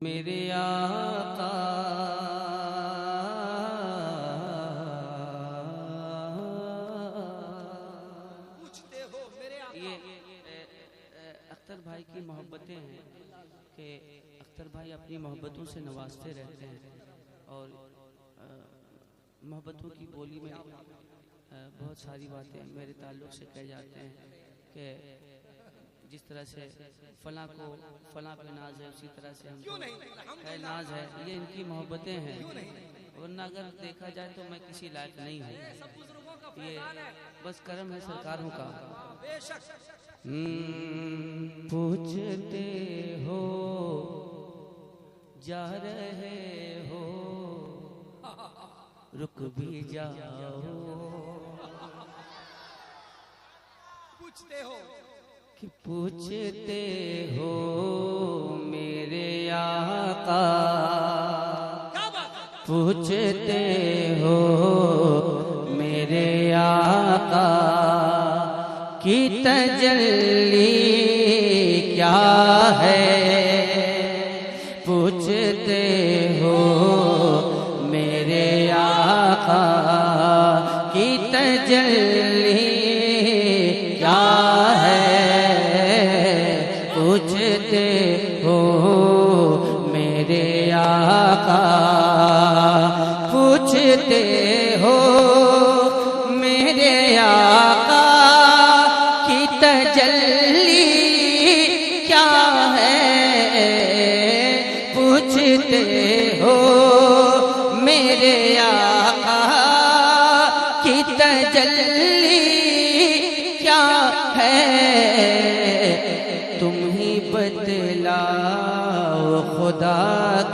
میرے آقا پوچھتے ہو میرے آقا. یہ اختر بھائی کی محبتیں ہیں کہ اختر بھائی اپنی محبتوں سے نوازتے رہتے ہیں اور محبتوں کی بولی میں بہت ساری باتیں میرے تعلق سے کہہ جاتے ہیں کہ جس طرح سے فلاں کو فلاں پہ ناز ہے اسی طرح سے ہم کو ہے ناز ہے. یہ ان کی محبتیں ہیں ورنہ اگر دیکھا جائے تو میں کسی لائق نہیں ہوں. یہ بس کرم ہے سرکاروں کا. پوچھتے ہو جا رہے ہو رک بھی جاؤ. پوچھتے ہو کہ پوچھتے ہو میرے آقا پوچھتے ہو میرے آقا کی تجلی کیا ہے. پوچھتے ہو میرے آقا کی تجلی کیا ہے. پوچھتے ہو میرے آقا پوچھتے ہو میرے آقا کی تجلی کیا ہے. پوچھتے ہو میرے آقا کی تجلی کیا ہے. تم ہی بتلاؤ خدا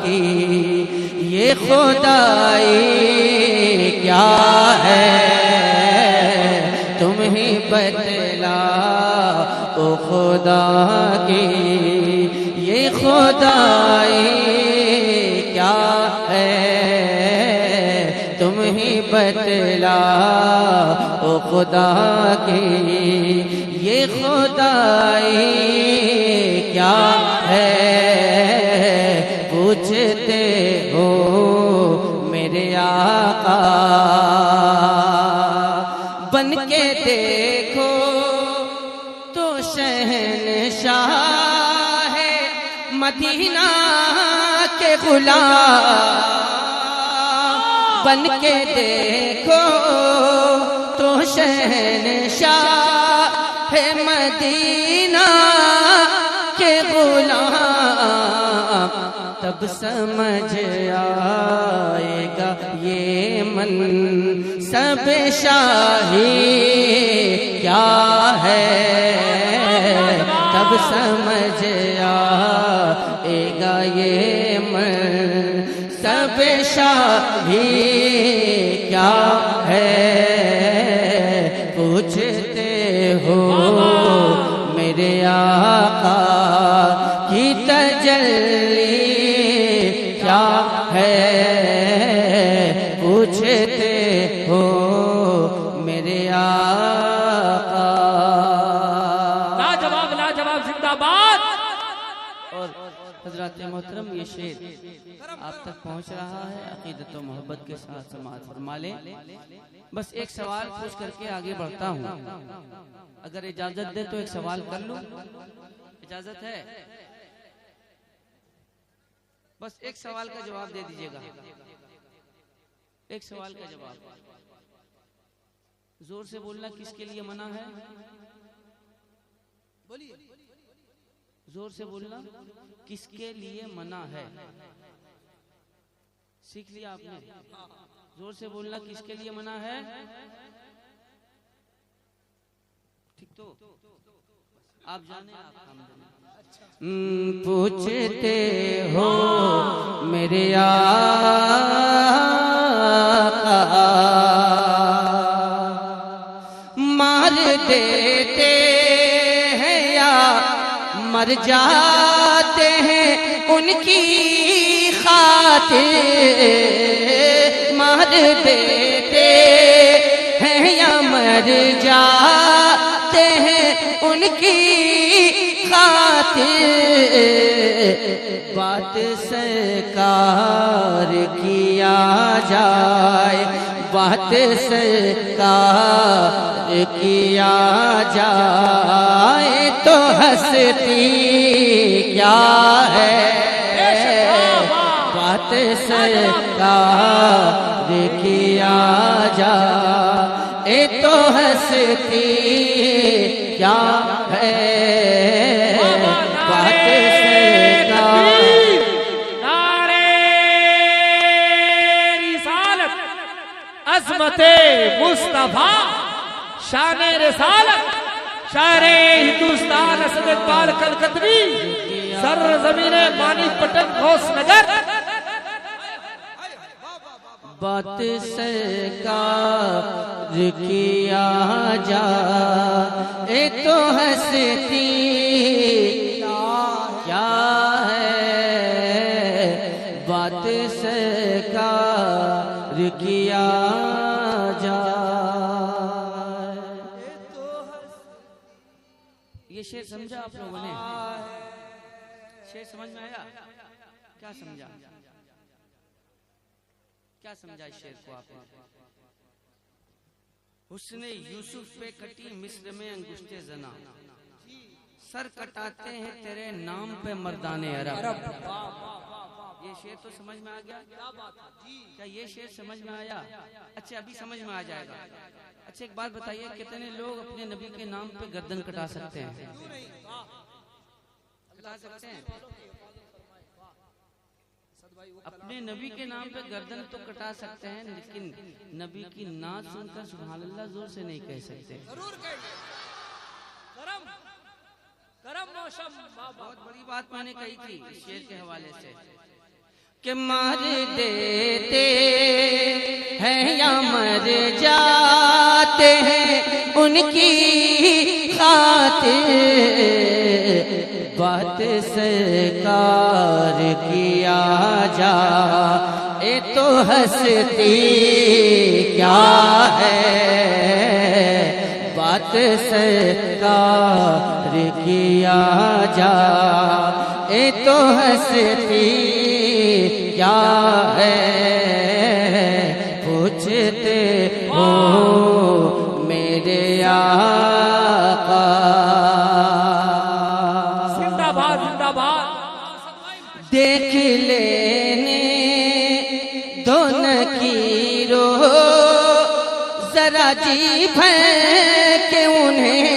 کی یہ خدائی کیا ہے. تم ہی بتلاؤ خدا کی یہ خدائی کیا ہے. تم ہی بتلاؤ خدا کی یہ خدائی کیا ہے. پوچھتے ہو میرے آقا بن کے دیکھو تو شہنشاہ ہے مدینہ کے غلام. بن کے دیکھو تو شہنشاہ ہے مدینہ کے غلام. تب سمجھ آئے گا یہ منصب شاہی کیا ہے. تب سمجھ آئے گا یہ منصب شاہی کیا ہے. پوچھتے ہو میرے آقا کی تجلی کیا ہے. پوچھتے ہو میرے آقا. لاجواب لاجواب زندہ باد. اور حضرات محترم یہ شعر آپ تک پہنچ رہا ہے. عقیدت و محبت کے ساتھ سماعت فرما لیں. بس ایک سوال پوچھ کر کے آگے بڑھتا ہوں. اگر اجازت دے تو ایک سوال کر لوں. اجازت ہے؟ بس ایک سوال کا جواب دے دیجیے گا. ایک سوال کا جواب زور سے بولنا. کس کے لیے منع ہے؟ بولیے. زور سے بولنا. کس کے لیے منع ہے؟ سیکھ لیا آپ نے. زور سے بولنا. کس کے لیے منع ہے؟ ٹھیک تو آپ جانے آپ ہم جانے. پوچھتے ہو میرے آقا مار دیتے ہیں یا مر جاتے ہیں ان کی خاطر. مار دیتے ہیں یا مر جاتے ہیں ان کی خاطر بات سرکار کیا جائے، بات سرکار کیا جائے تو ہستی کیا ہے، بات سرکار کیا جائے تو ہستی کیا ہے، بات سرکار۔ نعرے رسالت، عظمت مصطفیٰ، شان رسالت، شاعر ہندوستان اسد اقبال کلکتوی، سر زمین مانی پٹن غوث نگر۔ بات سرکار کیا جائے تو ہستی کیا ہے، بات سرکار کیا جائے۔ یہ شعر سمجھا آپ لوگوں نے؟ شعر سمجھ میں آیا؟ کیا سمجھا؟ کیا سمجھا اس شعر کو آپ نے؟ حسن یوسف پہ کٹی مصر میں انگشت زنا، سر کٹاتے ہیں تیرے نام پہ مردان عرب۔ یہ شعر تو سمجھ میں آ گیا؟ کیا یہ شعر سمجھ میں آیا؟ اچھا ابھی سمجھ میں آ جائے گا۔ اچھا ایک بات بتائیے، کتنے لوگ اپنے نبی کے نام پہ گردن کٹا سکتے ہیں؟ کٹا سکتے ہیں؟ اپنے نبی کے نام پہ گردن تو کٹا سکتے ہیں، لیکن نبی کی نعت سن کر سبحان اللہ زور سے نہیں کہہ سکتے۔ بہت بڑی بات میں نے کہی تھی اس شعر کے حوالے سے کہ مار دیتے ہیں یا مر جاتے ہیں ان کی خاطر، بات سرکار کیا جائے تو ہستی کیا ہے، بات سرکار کیا جائے تو ہستی کیا ہے، پوچھتے ہو میرے آقا، دیکھ لینے دو نکیرو ذرا جی بھر کے انہیں،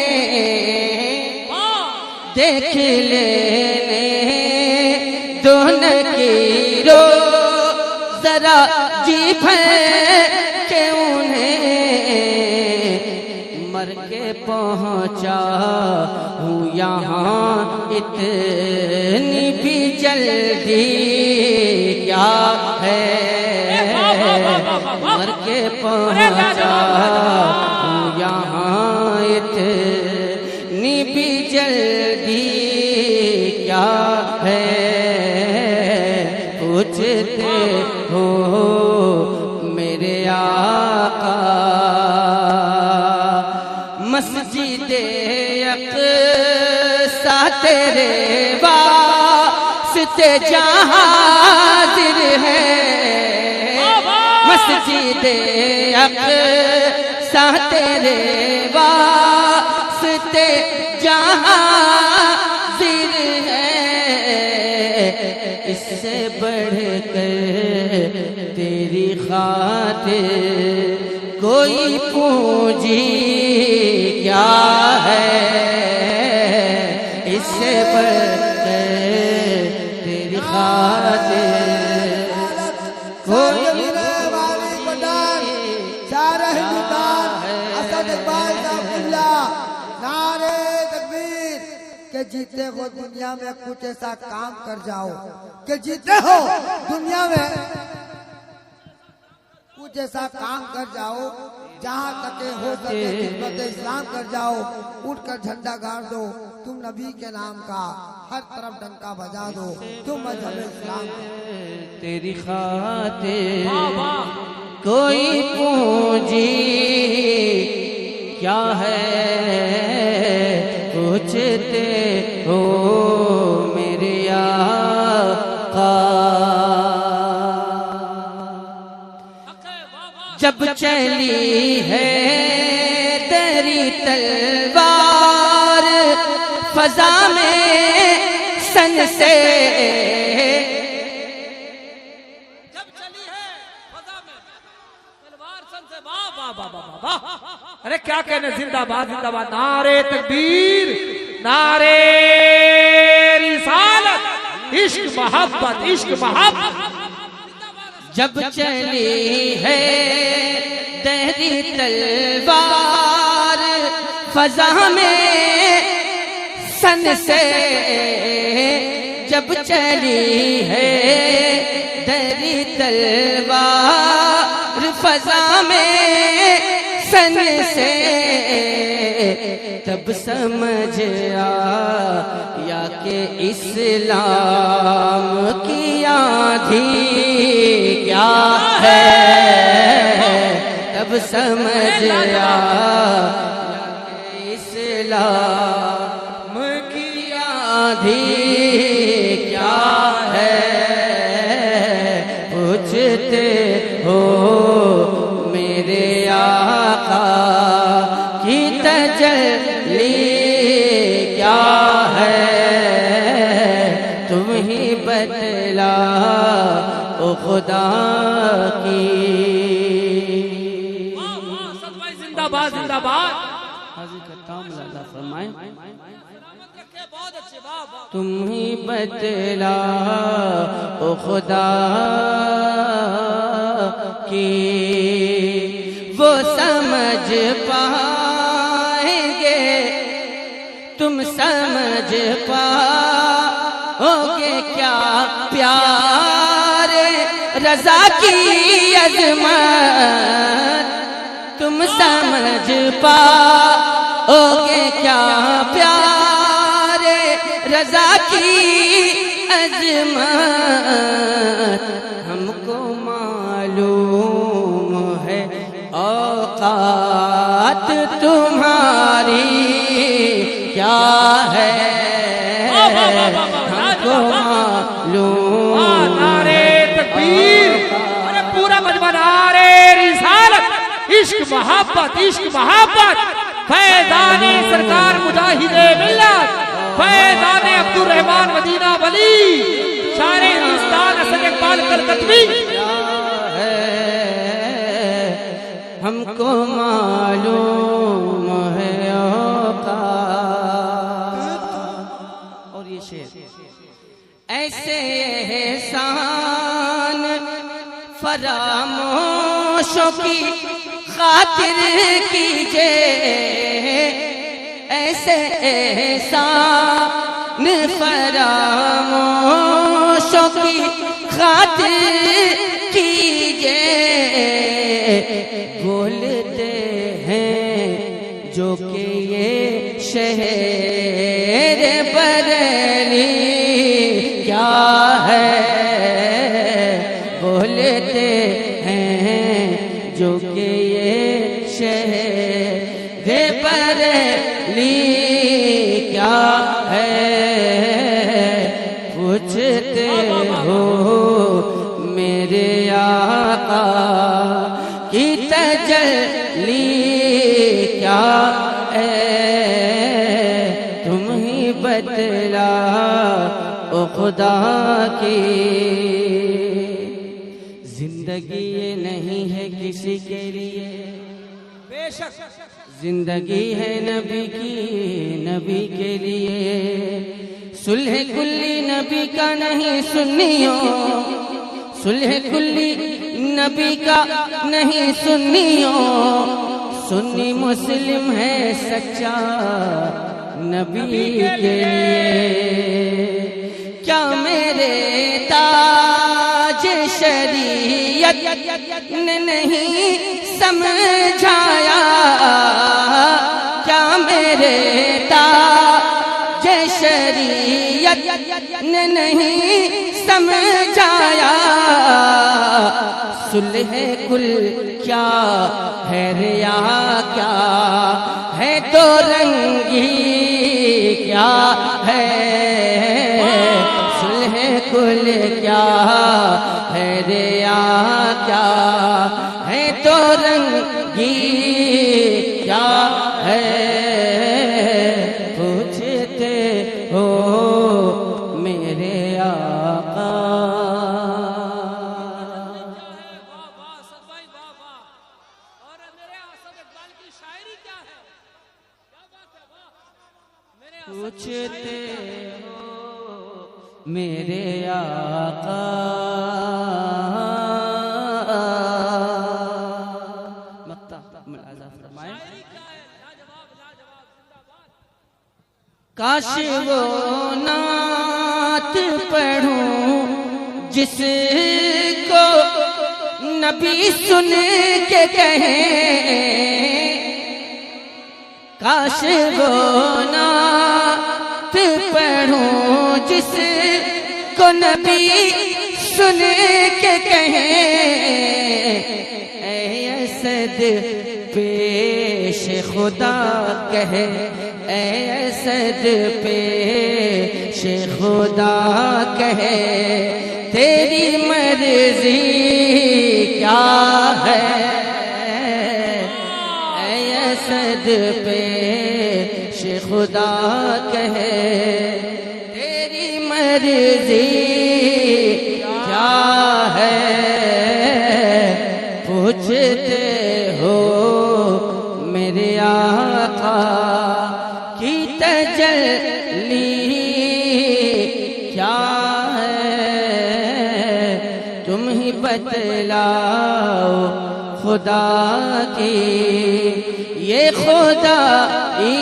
دیکھ لینے دو نکیرو ذرا جی بھر کے انہیں، مر کے پہنچا ہوں یہاں اتنی بھی جلدی کیا ہے، مر کے پہنچا ہوں یہاں اتنی بھی جلدی کیا ہے، پوچھتے ہو میرے آقا، مسجد اقصی تیرے واسطے جہاں حاضر ہے، مسجد اقصی تیرے واسطے جہاں حاضر ہے، اس سے بڑھ کر تیری خاطر کوئی پونجی کیا ہے، اس سے بڑھ کر تیری خاطر کوئی کہ جیتے ہو دنیا میں کچھ ایسا کام کر جاؤ، کہ جیتے ہو دنیا میں کچھ ایسا کام کر جاؤ جہاں تک ہو سکے خدمت اسلام کر جاؤ، اٹھ کر جھنڈا گاڑ دو، تم نبی کے نام کا ہر طرف ڈنکا بجا دو، تم مذہب اسلام تیری خاطر کوئی پونجی کیا ہے، پوچھتے ہو میرے آقا جب چلی ہے تیری تلوار فضا میں سن سے جب چلی ہے فضا میں تلوار سن سے واہ واہ واہ واہ ارے کیا کہنے زندہ باد نعرے تکبیر نعرے رسالت عشق محبت جب چلی ہے تیری تلوار فضا میں سن سے جب چلی ہے تیری تلوار فضا میں سن سے تب سمجھ آیا کہ اسلام کی آندھی کیا ہے تب سمجھ آیا کہ اسلام کی آندھی کیا ہے پوچھتے ہو میرے آقا کی تجلی کیا ہے تم ہی بتلا او خدا کی زندہ باد حاضر کرتا ہوں اللہ فرمائیں تم ہی بتلا او خدا کی وہ سمجھ پائیں گے تم سمجھ پاؤ گے کیا پیار رضا کی عظمت تم سمجھ پاؤ گے کیا پیار رضا کی عظمت ہم کو معلوم ہے اوقات تمہاری کیا ہے ہم کو معلوم نعرے تکبیر ارے پورا مجمع نعرے رسالت عشق محبت فیضان سرکار مجاہد ملت فیضان عبدالرحمن مدینہ ولی شاعر ہندوستان اسد اقبال کلکتوی ہم کو معلوم ہے اوقات اور یہ شعر ایسے احسان فراموشوں کی خاطر کیجئے ایسے احسان فراموشوں کی خاطر کیجئے بولتے ہیں جو کہ یہ شہر بریلی کیا ہے بولتے ہیں جو کہ یہ شہر بریلی کیا ہے پوچھتے ہو میرے آقا کی تجلی کیا ہے تم ہی بتلا او خدا کی زندگی یہ نہیں ہے کسی کے لیے بے شک زندگی ہے نبی کے لیے صلح کلی نبی کا نہیں سنیوں صلح کلی نبی کا نہیں سنیوں سنی مسلم ہے سچا نبی کے لیے کیا میرے تاج شریعت نے نہیں سمجھایا کیا میرے تاج شریعت نے نہیں سمجھایا صلح کل کیا ہے ریا کیا ہے تو رنگی گل کیا ہے ریا کیا ہے تو رنگی کیا ہے پوچھتے ہو میرے آقا پوچھتے ہو میرے آقا مقطع ملاحظہ فرمائیں کاش وہ نعت پڑھوں جس کو نبی سن کے کہیں کاش وہ نعت پڑھوں جس کو نبی سن کے کہیں اے اسد پیش خدا کہے اے اسد پیش خدا کہے تیری مرضی کیا ہے اے اسد پیش خدا کہے تیری مرضی کیا ہے پوچھتے ہو میرے آقا کی تجلی کیا ہے تم ہی بتلاؤ خدا کی یہ خدائی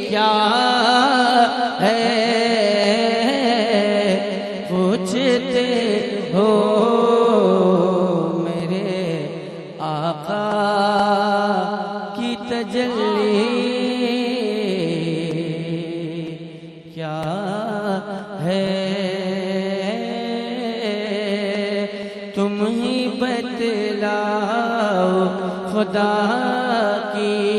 کیا ہے پوچھتے ہو میرے آقا کی تجلی کیا ہے تم ہی بتلاؤ خدا کی